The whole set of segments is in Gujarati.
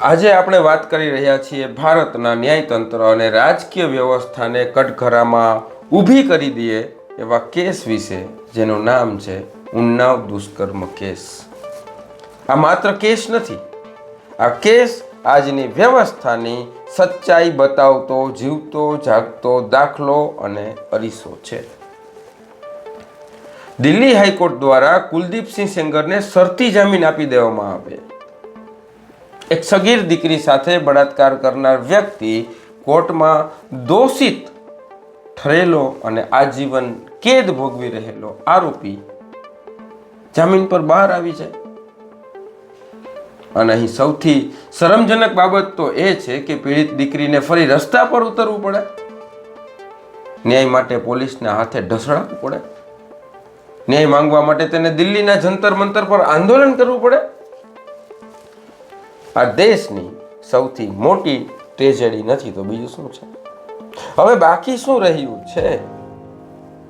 આજે આપણે વાત કરી રહ્યા છીએ ભારતના ન્યાયતંત્ર અને રાજકીય વ્યવસ્થાને કટઘરામાં ઊભી કરી દે એવા કેસ વિશે, જેનું નામ છે ઉન્નાવ દુષ્કર્મ કેસ. આ માત્ર કેસ નથી, આ કેસ આજની વ્યવસ્થાની સચ્ચાઈ બતાવતો જીવતો જાગતો દાખલો અને અરીસો છે. દિલ્હી હાઈકોર્ટ દ્વારા કુલદીપસિંહ સેંગરને શરતી જામીન આપી દેવામાં આવે. એક સગીર દીકરી સાથે બળાત્કાર કરનાર વ્યક્તિ કોર્ટમાં દોષિત ઠરેલો અને આજીવન કેદ ભોગવી રહેલો આરોપી જામીન પર બહાર આવી જાય. અને અહીં સૌથી શરમજનક બાબત તો એ છે કે પીડિત દીકરીને ફરી રસ્તા પર ઉતરવું પડે, ન્યાય માટે પોલીસના હાથે ઢસડાવવું પડે, ન્યાય માંગવા માટે તેને દિલ્હીના જંતર મંતર પર આંદોલન કરવું પડે. આ દેશની સૌથી મોટી ટ્રેજેડી નથી તો બીજું શું છે? હવે બાકી શું રહ્યું છે?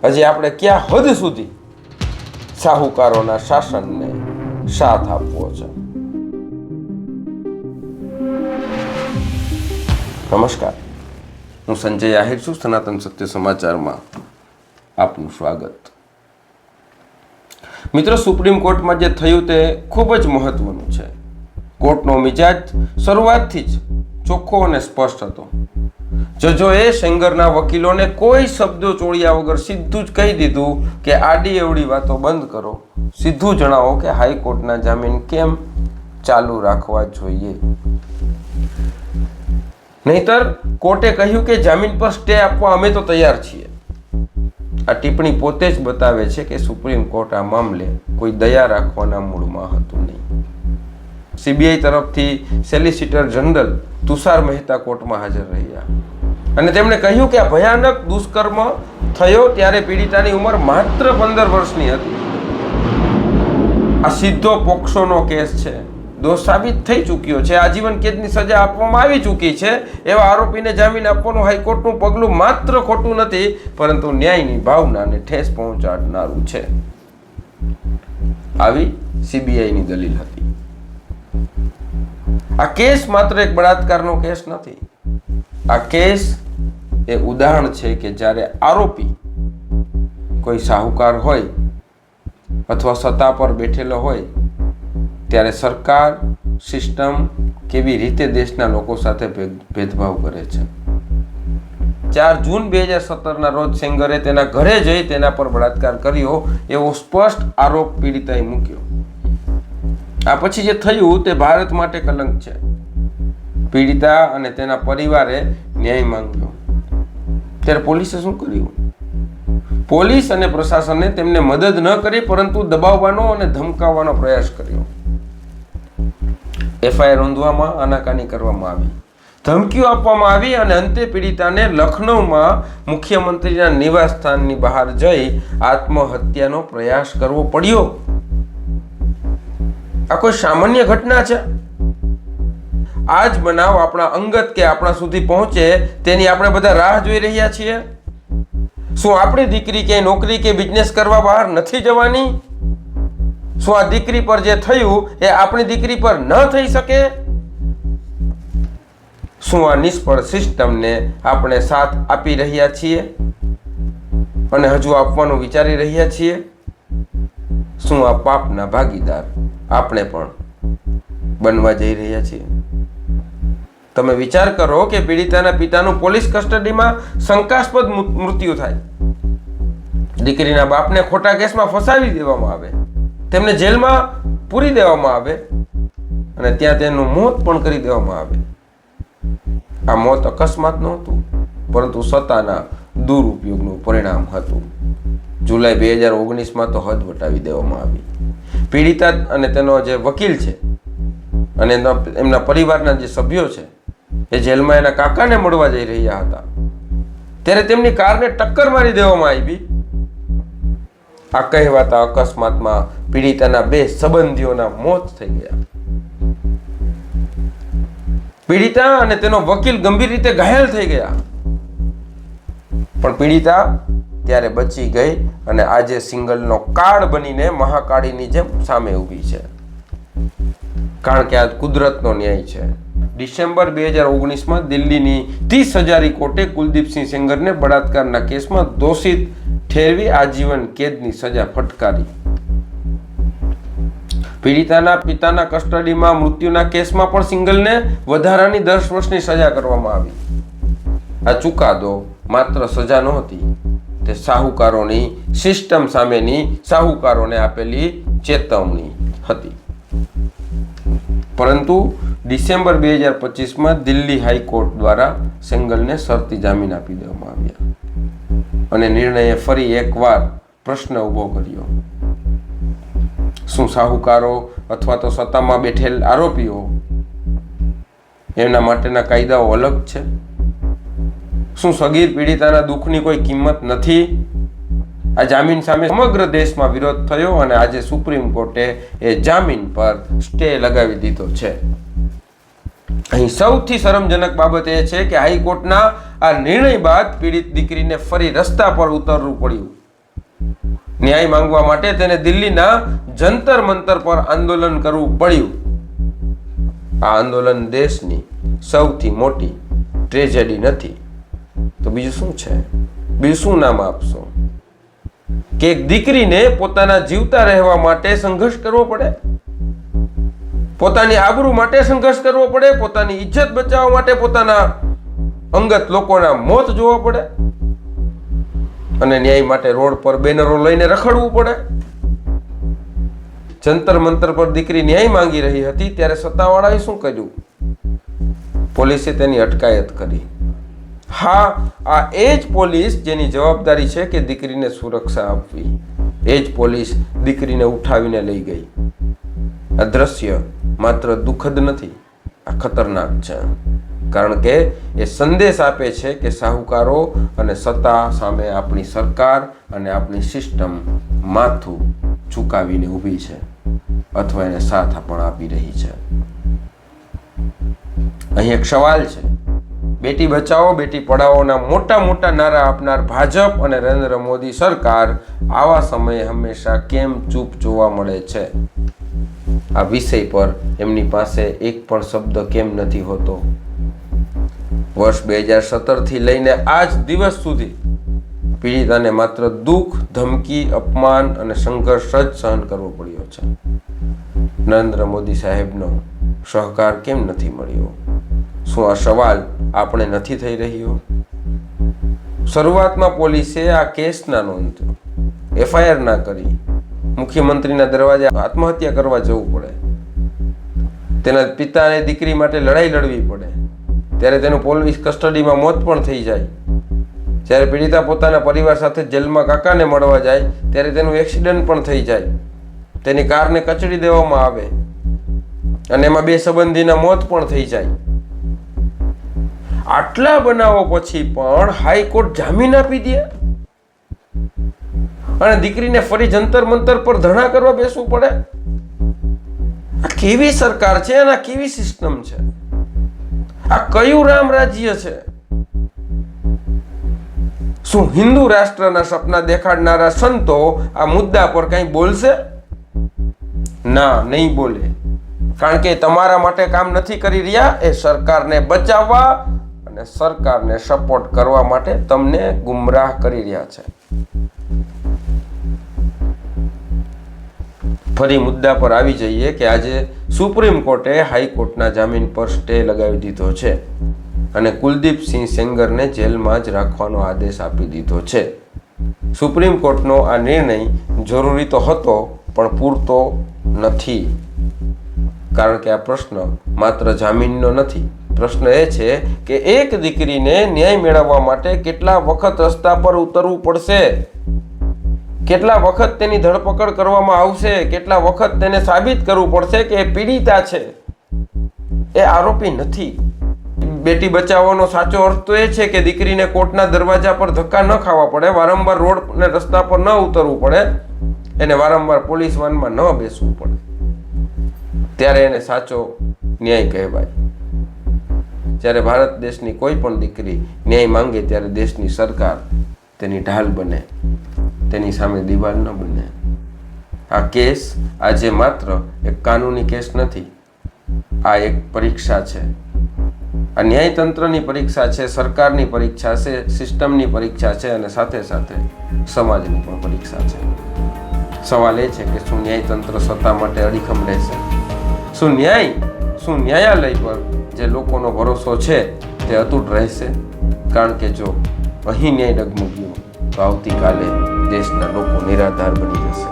હજી આપણે ક્યાં હદ સુધી સાહુકારોના શાસનને સાથ આપવો છે? નમસ્કાર, હું સંજય આહિર છું. સનાતન સત્ય સમાચારમાં આપનું સ્વાગત. મિત્રો, સુપ્રીમ કોર્ટમાં જે થયું તે ખૂબ જ મહત્વનું છે. કોર્ટનો મિજાજ શરૂઆતથી જ ચોખ્ખો અને સ્પષ્ટ હતો. જજોએ સેંગરના વકીલોને કોઈ શબ્દો ચોળ્યા વગર સીધું જ કહી દીધું કે આડી એવડી વાતો બંધ કરો, સીધું જણાવો કે હાઈકોર્ટના જામીન કેમ ચાલુ રાખવા જોઈએ. નહીતર કોર્ટે કહ્યું કે જામીન પર સ્ટે આપવા અમે તો તૈયાર છીએ. આ ટિપ્પણી પોતે જ બતાવે છે કે સુપ્રીમ કોર્ટ આ મામલે કોઈ દયા રાખવાના મૂડમાં હતું નહીં. સીબીઆઈ તરફથી સોલિસિટર જનરલ તુષાર મહેતા કોર્ટમાં હાજર રહ્યા અને તેમણે કહ્યું કે આ ભયાનક દુષ્કર્મ થયો ત્યારે પીડિતાની ઉંમર માત્ર 15 વર્ષની હતી. આ સીધો પોક્સોનો કેસ છે. દોષ સાબિત થઈ ચૂક્યો છે, આજીવન કેદની સજા આપવામાં આવી ચૂકી છે. એવા આરોપીને જામીન આપવાનું હાઈકોર્ટનું પગલું માત્ર ખોટું નથી, પરંતુ ન્યાયની ભાવનાને ઠેસ પહોંચાડનારું છે. આવી સીબીઆઈની દલીલ હતી. આ કેસ માત્ર એક બળાત્કારનો કેસ નથી. આ કેસ એ ઉદાહરણ છે કે જ્યારે આરોપી કોઈ સાહુકાર હોય અથવા સત્તા પર બેઠેલો હોય ત્યારે સરકાર, સિસ્ટમ કેવી રીતે દેશના લોકો સાથે ભેદભાવ કરે છે. 4 જૂન 2017ના રોજ સેંગરે તેના ઘરે જઈ તેના પર બળાત્કાર કર્યો એવો સ્પષ્ટ આરોપ પીડિતાએ મૂક્યો. આ પછી જે થયું તે ભારત માટે કલંક છે. પીડિતા અને તેના પરિવારે ન્યાય માંગ્યો ત્યારે પોલીસે શું કર્યું? પોલીસ અને પ્રશાસને તેમને મદદ ન કરી પરંતુ દબાવવાનો અને ધમકાવવાનો પ્રયાસ કર્યો. એફઆઈઆર નોંધવામાં આનાકાની કરવામાં આવી, ધમકીઓ આપવામાં આવી અને અંતે પીડિતાને લખનૌમાં મુખ્યમંત્રીના નિવાસસ્થાનની બહાર જઈ આત્મહત્યાનો પ્રયાસ કરવો પડ્યો. આ કોઈ સામાન્ય ઘટના છે? આ જ બનાવ આપણા અંગત કે આપણા સુધી પહોંચે તેની આપણે બધા રાહ જોઈ રહ્યા છીએ. શું આપણી દીકરી ક્યાંય નોકરી કે બિઝનેસ કરવા બહાર નથી જવાની? શું આ દીકરી પર જે થયું એ આપણી દીકરી પર ન થઈ શકે? શું આ નિષ્ફળ સિસ્ટમને આપણે સાથ આપી રહ્યા છીએ અને હજુ આપવાનું વિચારી રહ્યા છીએ? શું આ પાપના ભાગીદાર આપણે પણ બનવા જઈ રહ્યા છીએ? તમે વિચાર કરો કે પીડિતાના પિતાનું પોલીસ કસ્ટડીમાં શંકાસ્પદ મૃત્યુ થાય, દીકરીના બાપને ખોટા કેસમાં ફસાવી દેવામાં આવે, તેમને જેલમાં પૂરી દેવામાં આવે અને ત્યાં તેનું મોત પણ કરી દેવામાં આવે. આ મોત અકસ્માત નહોતું, પરંતુ સત્તાના દુરુપયોગનું પરિણામ હતું. જુલાઈ 2019માં તો હદ વટાવી દેવામાં આવી. પીડિતા અને તેનો જે વકીલ છે અને એમના પરિવારના જે સભ્યો છે એ જેલમાં એના કાકાને મળવા જઈ રહ્યા હતા ત્યારે તેમની કારને ટક્કર મારી દેવામાં આવી. આ કહેવાતા અકસ્માતમાં પીડિતાના 2 સંબંધીઓના મોત થઈ ગયા. પીડિતા અને તેનો વકીલ ગંભીર રીતે ઘાયલ થઈ ગયા, પણ પીડિતા ત્યારે બચી ગઈ અને આજે સિંગલનો કાર્ડ બનીને મહાકાળીની જેમ સામે ઊભી છે. કારણ કે આ કુદરતનો ન્યાય છે. ડિસેમ્બર 2019માં દિલ્હીની 30 હજારી કોર્ટે કુલદીપસિંહ સેંગરને બળાત્કારના કેસમાં દોષિત ઠેરવી આજીવન કેદની સજા ફટકારી. પીડિતાના પિતાના કસ્ટડીમાં મૃત્યુના કેસમાં પણ સિંગલને વધારાની 10 વર્ષની સજા કરવામાં આવી. આ ચુકાદો માત્ર સજા નહોતી, તે શાહુકારોની સિસ્ટમ સામેની શાહુકારોને આપેલી ચેતવણી હતી. પરંતુ ડિસેમ્બર 2025માં દિલ્હી હાઈકોર્ટ દ્વારા સેંગલને શરતી જામીન આપી દેવામાં આવ્યા અને નિર્ણયે ફરી એકવાર પ્રશ્ન ઊભો કર્યો. શું શાહુકારો અથવા તો સત્તામાં બેઠેલ આરોપીઓ એમના માટેના કાયદાઓ અલગ છે? શું સગીર પીડિતાના દુઃખની કોઈ કિંમત નથી? આ જામીન સામે સમગ્ર દેશમાં વિરોધ થયો અને આજે સુપ્રીમ કોર્ટે એ જામીન પર સ્ટે લગાવી દીધો છે. અહીં સૌથી શરમજનક બાબત એ છે કે હાઈકોર્ટના આ નિર્ણય બાદ પીડિત દીકરીને ફરી રસ્તા પર ઉતરવું પડ્યું. ન્યાય માંગવા માટે તેને દિલ્હીના જંતર મંતર પર આંદોલન કરવું પડ્યું. આ આંદોલન દેશની સૌથી મોટી ટ્રેજેડી નથી તો બીજું શું છે? બીજું શું નામ આપશો? કે એક દીકરીને પોતાના જીવતા રહેવા માટે સંઘર્ષ કરવો પડે, પોતાની આબરૂ માટે સંઘર્ષ કરવો પડે, પોતાની ઇજ્જત બચાવવા માટે પોતાના અંગત લોકોના મોત જોવા પડે અને ન્યાય માટે રોડ પર બેનરો લઈને રખડવું પડે. જંતર મંતર પર દીકરી ન્યાય માંગી રહી હતી ત્યારે સત્તાવાળાએ શું કર્યું? પોલીસે તેની અટકાયત કરી. હા, આ એ જ પોલીસ જેની જવાબદારી છે કે દીકરીને સુરક્ષા આપવી. એ જ પોલીસ દીકરીને ઉઠાવીને લઈ ગઈ. આ દ્રશ્ય માત્ર દુઃખદ નથી, આ ખતરનાક છે. કારણ કે એ સંદેશ આપે છે કે શાહુકારો અને સત્તા સામે આપણી સરકાર અને આપણી સિસ્ટમ માથું ઝુકાવીને ઊભી છે અથવા એને સાથ પણ આપી રહી છે. અહીં એક સવાલ છે. બેટી બચાવો બેટી પઢાઓના મોટા મોટા નારા આપનાર ભાજપ અને નરેન્દ્ર મોદી સરકાર આવા સમયે હંમેશા કેમ ચૂપ જોવા મળે છે? આ વિષય પર એમની પાસે એક પણ શબ્દ કેમ નથી હોતો? વર્ષ 2017 થી લઈને આજ દિવસ સુધી પીડિતાને માત્ર દુઃખ, ધમકી, અપમાન અને સંઘર્ષ જ સહન કરવો પડ્યો છે. નરેન્દ્ર મોદી સાહેબનો સહકાર કેમ નથી મળ્યો? શું આ સવાલ આપણે નથી થઈ રહ્યો? શરૂઆતમાં પોલીસે આ કેસ ના નોંધ્યો, FIR ના કરી, મુખ્યમંત્રીના દરવાજે આત્મહત્યા કરવા જવું પડે, તેના પિતાને દીકરી માટે લડાઈ લડવી પડે, ત્યારે તેનું પોલીસ કસ્ટડીમાં મોત પણ થઈ જાય. જ્યારે પીડિતા પોતાના પરિવાર સાથે જેલમાં કાકાને મળવા જાય ત્યારે તેનું એક્સિડન્ટ પણ થઈ જાય, તેની કારને કચડી દેવામાં આવે અને એમાં 2 સંબંધીના મોત પણ થઈ જાય. આટલા બનાવો પછી પણ હાઈકોર્ટ જામીન આપી દે અને દીકરીને ફરી જંતર મંતર પર ધરણા કરવા બેસવું પડે? આ કેવી સરકાર છે અને આ કેવી સિસ્ટમ છે? આ કયું રામ રાજ્ય છે? શું હિન્દુ રાષ્ટ્રના સપના દેખાડનારા સંતો આ મુદ્દા પર કંઈ બોલશે? ના, નહીં બોલે. કારણ કે તમારા માટે કામ નથી કરી રહ્યા. એ સરકારને બચાવવા અને સરકારને સપોર્ટ કરવા માટે તમને ગુમરાહ કરી રહ્યા છે. ફરી મુદ્દા પર આવી જઈએ કે આજે સુપ્રીમ કોર્ટે હાઈકોર્ટના જામીન પર સ્ટે લગાવી દીધો છે અને કુલદીપસિંહ સેંગરને જેલમાં જ રાખવાનો આદેશ આપી દીધો છે. સુપ્રીમ કોર્ટનો આ નિર્ણય જરૂરી તો હતો પણ પૂરતો નથી. કારણ કે આ પ્રશ્ન માત્ર જામીનનો નથી. પ્રશ્ન એ છે કે એક દીકરીને ન્યાય મેળવવા માટે કેટલા વખત રસ્તા પર ઉતરવું પડશે, કેટલા વખત તેની ધરપકડ કરવામાં આવશે, કેટલા વખત તેને સાબિત કરવું પડશે કે એ પીડિતા છે, એ આરોપી નથી. બેટી બચાવવાનો સાચો અર્થ તો એ છે કે દીકરીને કોર્ટના દરવાજા પર ધક્કા ન ખાવા પડે, વારંવાર રોડ અને રસ્તા પર ન ઉતરવું પડે, એને વારંવાર પોલીસ વાનમાં ન બેસવું પડે. ત્યારે એને સાચો ન્યાય કહેવાય. જ્યારે ભારત દેશની કોઈ પણ દીકરી ન્યાય માંગે ત્યારે દેશની સરકાર તેની ઢાલ બને, તેની સામે દિવાલ ન બને. આ કેસ આજે માત્ર એક કાનૂની કેસ નથી, આ એક પરીક્ષા છે. આ ન્યાયતંત્રની પરીક્ષા છે, સરકારની પરીક્ષા છે, સિસ્ટમની પરીક્ષા છે અને સાથે સાથે સમાજની પણ પરીક્ષા છે. સવાલ એ છે કે શું ન્યાયતંત્ર સત્તા માટે અડીખમ રહેશે? શું ન્યાયાલય પર જે લોકોનો ભરોસો છે તે અતૂટ રહેશે? કારણ કે જો અહીં ન્યાય ડગમગ્યો તો આવતીકાલે દેશના લોકો નિરાધાર બની જશે.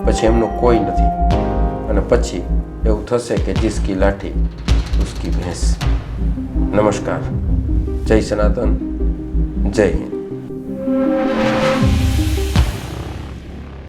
પછી એમનો કોઈ નથી અને પછી એવું થશે કે જિસકી લાઠી ઉસકી ભેંસ. નમસ્કાર. જય સનાતન, જય હિન્દ.